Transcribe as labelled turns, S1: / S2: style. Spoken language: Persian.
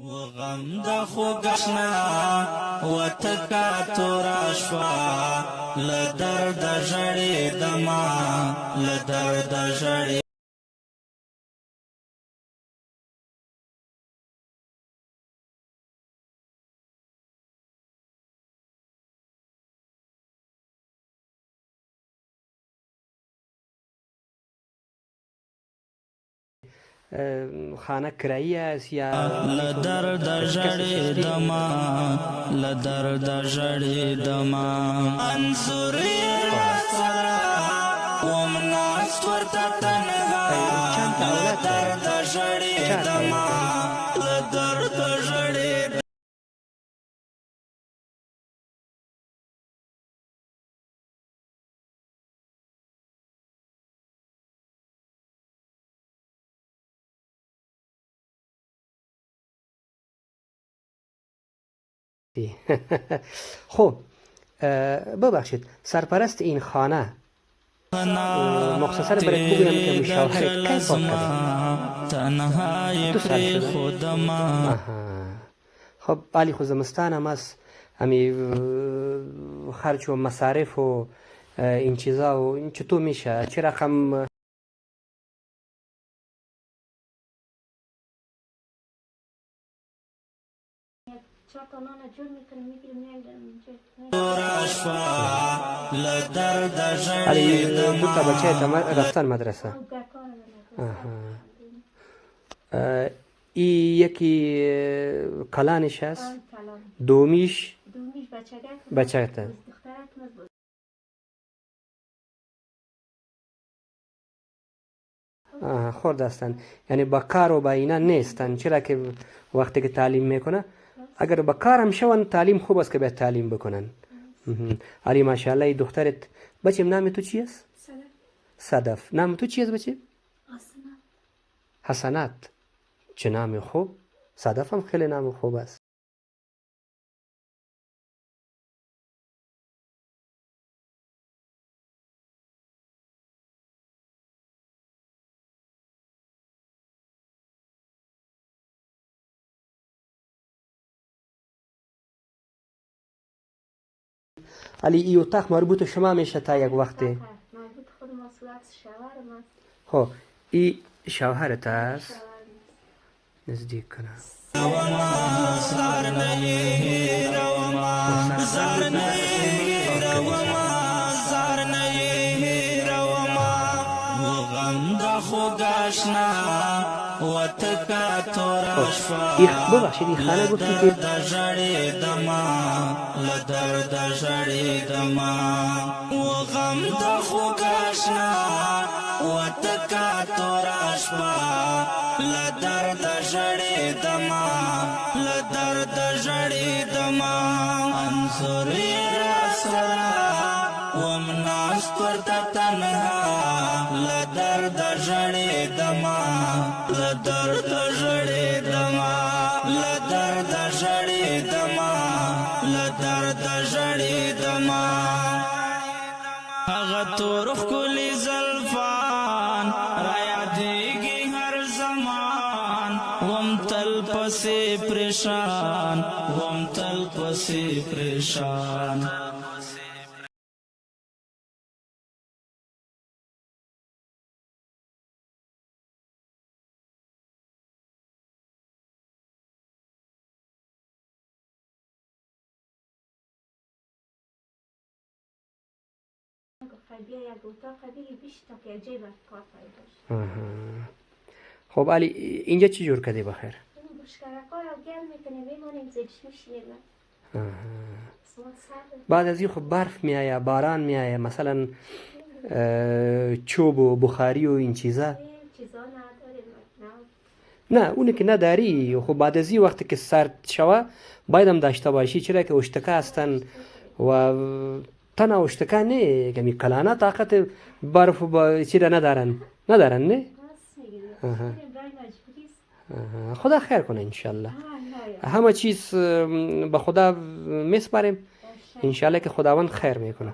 S1: غم د خوګشنا وتکا توراشوا لدرد ژړې دما لدرد ژړې
S2: خانه کرایی است یا
S1: لدرد ژړې دما لدرد ژړې دما انصر سرا ومناس ورته تنها لدرد ژړې دما لدرد ژړې
S2: خب ببخشید سرپرست این خانه مختصر برای بگویم که مشاور کی فوت کرده؟ 2 سال شده. خب علی خود زمستان هم است همی خرج و مصارف و این چیزا و این چطور میشه چه رقم علی 2 تا بچه رفتن مدرسه این یکی کلانش هست دومیش بچه هست خورد هستن یعنی با کار و با اینا نیستن چرا که وقتی که تعلیم میکنه اگر با کار هم شون تعلیم خوب است که باید تعلیم بکنن علی ماشاءالله دخترت بچه نام تو چی است؟ صدف نام تو چی است بچه؟ حسنات چه نام خوب صدف هم خیلی نام خوب است علی ای اتاق مربوط شما میشه تا یک وقتی
S3: مربوط خود مسئولیت شوهرم است
S2: خب ای شوهرت است نزدیک کنم ببخشید این خانه گفتی که
S1: لدرد ژړې دما و غم د خوګاشنا وتکا توراشوا لدرد ژړې دما لدرد ژړې دما انصر سرا ومناس ورته تنها لدرد ژړې دما لدرد ژړې دما لدرد ژړې دما لدرد ژړې دما هغه تور ښکلي زلفان رایادېږي هر زمان وم تل پسې پریشان وم تل پسې پریشان
S3: بیا یک اتاق دیگه بیش تا که جیب کار پیدا شد
S2: خب علی اینجا چی جور کردی بخیر؟
S3: بشکرکای رو گل میکنه میمانیم زیرش میشینیم
S2: بعد از این خب برف میایه باران میایه مثلا چوب و بخاری و این چیزا نه اونی که نداری خب بعد از این وقتی که سرد شوه باید هم داشته باشی چرا که اشتکه هستن و تنها اشتکه نه کمی کلانه طاقت برف و چیزا ندارن نه؟ خدا خیر کنه انشالله همه چیز به خدا میسپاریم انشالله که خداوند خیر میکنه